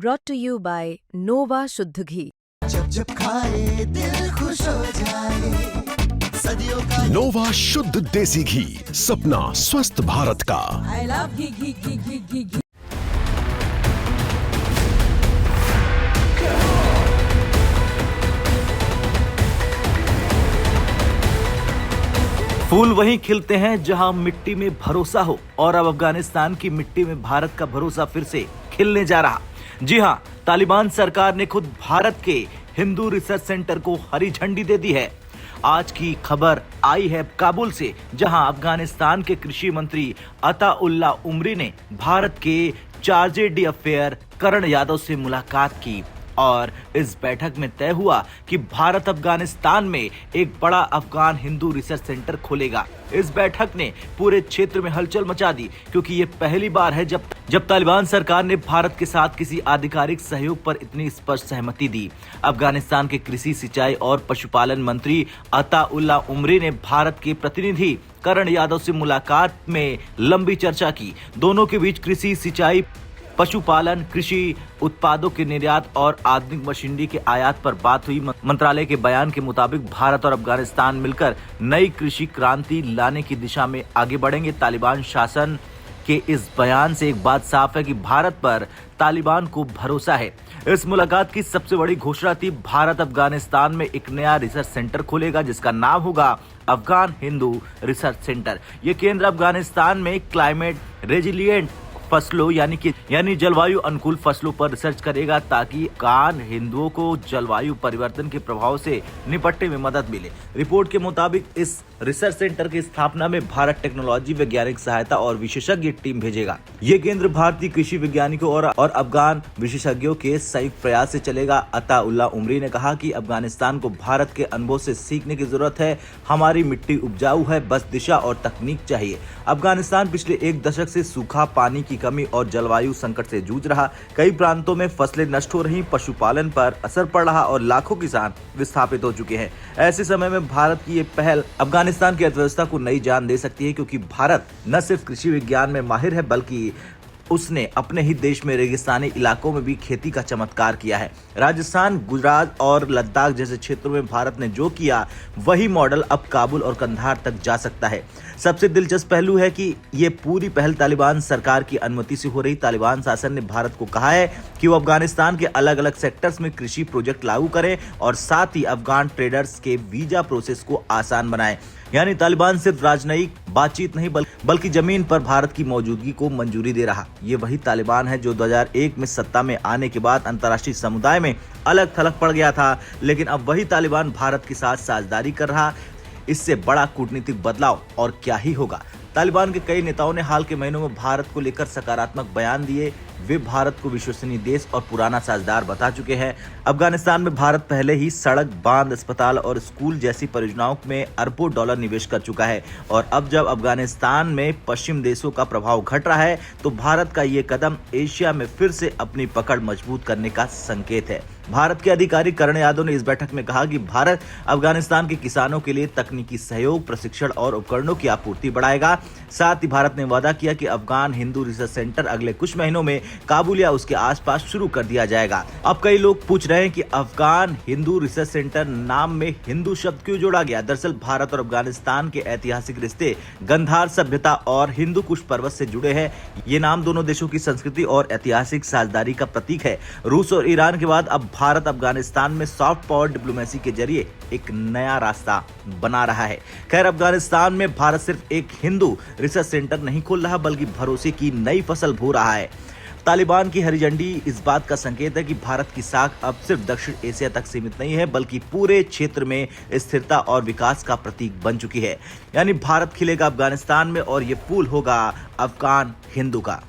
brought to you by Nova शुद्ध घी। जब जब खाए दिल खुश हो जाए, सदियों का नोवा शुद्ध देसी घी, सपना स्वस्थ भारत का। I love घी। फूल वहीं खिलते हैं जहां मिट्टी में भरोसा हो, और अब अफगानिस्तान की मिट्टी में भारत का भरोसा फिर से खिलने जा रहा। जी हां, तालिबान सरकार ने खुद भारत के हिंदू रिसर्च सेंटर को हरी झंडी दे दी है। आज की खबर आई है काबुल से, जहां अफगानिस्तान के कृषि मंत्री अता-उल्ला उमरी ने भारत के चार्जे d'affaires करण यादव से मुलाकात की, और इस बैठक में तय हुआ कि भारत अफगानिस्तान में एक बड़ा अफगान हिंदू रिसर्च सेंटर खोलेगा। इस बैठक ने पूरे क्षेत्र में हलचल मचा दी, क्योंकि ये पहली बार है जब तालिबान सरकार ने भारत के साथ किसी आधिकारिक सहयोग पर इतनी स्पष्ट सहमति दी। अफगानिस्तान के कृषि, सिंचाई और पशुपालन मंत्री अता-उल्ला उमरी ने भारत के प्रतिनिधि करण यादव से मुलाकात में लंबी चर्चा की। दोनों के बीच कृषि, सिंचाई, पशुपालन, कृषि उत्पादों के निर्यात और आधुनिक मशीनरी के आयात पर बात हुई। मंत्रालय के बयान के मुताबिक भारत और अफगानिस्तान मिलकर नई कृषि क्रांति लाने की दिशा में आगे बढ़ेंगे। तालिबान शासन के इस बयान से एक बात साफ है कि भारत पर तालिबान को भरोसा है। इस मुलाकात की सबसे बड़ी घोषणा थी, भारत अफगानिस्तान में एक नया रिसर्च सेंटर खोलेगा जिसका नाम होगा अफगान हिंदू रिसर्च सेंटर। ये केंद्र अफगानिस्तान में क्लाइमेट रेजिलिएंट फसलों यानी जलवायु अनुकूल फसलों पर रिसर्च करेगा, ताकि अफगान हिंदुओं को जलवायु परिवर्तन के प्रभाव से निपटने में मदद मिले। रिपोर्ट के मुताबिक इस रिसर्च सेंटर की स्थापना में भारत टेक्नोलॉजी, वैज्ञानिक सहायता और विशेषज्ञ टीम भेजेगा। ये केंद्र भारतीय कृषि वैज्ञानिकों और अफगान विशेषज्ञों के संयुक्त प्रयास से चलेगा। अता-उल्ला उमरी ने कहा कि अफगानिस्तान को भारत के अनुभव से सीखने की जरूरत है। हमारी मिट्टी उपजाऊ है, बस दिशा और तकनीक चाहिए। अफगानिस्तान पिछले एक दशक से सूखा, पानी की कमी और जलवायु संकट से जूझ रहा। कई प्रांतों में फसलें नष्ट हो रही, पशुपालन पर असर पड़ रहा और लाखों किसान विस्थापित हो चुके हैं। ऐसे समय में भारत की ये पहल अफगानिस्तान की अर्थव्यवस्था को नई जान दे सकती है, क्योंकि भारत न सिर्फ कृषि विज्ञान में माहिर है, बल्कि उसने अपने ही देश में रेगिस्तानी इलाकों में भी खेती का चमत्कार किया है। राजस्थान, गुजरात और लद्दाख जैसे क्षेत्रों में भारत ने जो किया, वही मॉडल अब काबुल और कंधार तक जा सकता है। सबसे दिलचस्प पहलू है कि ये पूरी पहल तालिबान सरकार की अनुमति से हो रही। तालिबान शासन ने भारत को कहा है कि वो अफगानिस्तान के अलग अलग सेक्टर्स में कृषि प्रोजेक्ट लागू करे और साथ ही अफगान ट्रेडर्स के वीजा प्रोसेस को आसान बनाए। यानी तालिबान सिर्फ राजनयिक बातचीत नहीं, बल्कि जमीन पर भारत की मौजूदगी को मंजूरी दे रहा। ये वही तालिबान है जो 2001 में सत्ता में आने के बाद अंतर्राष्ट्रीय समुदाय में अलग थलग पड़ गया था, लेकिन अब वही तालिबान भारत के साथ साझेदारी कर रहा। इससे बड़ा कूटनीतिक बदलाव और क्या ही होगा। तालिबान के कई नेताओं ने हाल के महीनों में भारत को लेकर सकारात्मक बयान दिए। वे भारत को विश्वसनीय देश और पुराना साझेदार बता चुके हैं। अफगानिस्तान में भारत पहले ही सड़क, बांध, अस्पताल और स्कूल जैसी परियोजनाओं में अरबों डॉलर निवेश कर चुका है, और अब जब अफगानिस्तान में पश्चिम देशों का प्रभाव घट रहा है, तो भारत का ये कदम एशिया में फिर से अपनी पकड़ मजबूत करने का संकेत है। भारत के अधिकारी करण यादव ने इस बैठक में कहा कि भारत अफगानिस्तान के किसानों के लिए तकनीकी सहयोग, प्रशिक्षण और उपकरणों की आपूर्ति बढ़ाएगा। साथ ही भारत ने वादा किया कि अफगान हिंदू रिसर्च सेंटर अगले कुछ महीनों में काबुल या उसके आसपास शुरू कर दिया जाएगा। अब कई लोग पूछ रहे हैं कि अफगान हिंदू रिसर्च सेंटर नाम में हिंदू शब्द क्यों जोड़ा गया। दरअसल भारत और अफगानिस्तान के ऐतिहासिक रिश्ते गंधार सभ्यता और हिंदू कुश पर्वत से जुड़े हैं। ये नाम दोनों देशों की संस्कृति और ऐतिहासिक साझेदारी का प्रतीक है। रूस और ईरान के बाद अब भारत अफगानिस्तान में सॉफ्ट पावर डिप्लोमेसी के जरिए एक नया रास्ता बना रहा है। खैर, अफगानिस्तान में भारत सिर्फ एक हिंदू रिसर्च सेंटर नहीं खोल रहा, बल्कि भरोसे की नई फसल बो रहा है। तालिबान की हरी झंडी इस बात का संकेत है कि भारत की साख अब सिर्फ दक्षिण एशिया तक सीमित नहीं है, बल्कि पूरे क्षेत्र में स्थिरता और विकास का प्रतीक बन चुकी है। यानी भारत खिलेगा अफगानिस्तान में, और ये फूल होगा अफगान हिंदू का।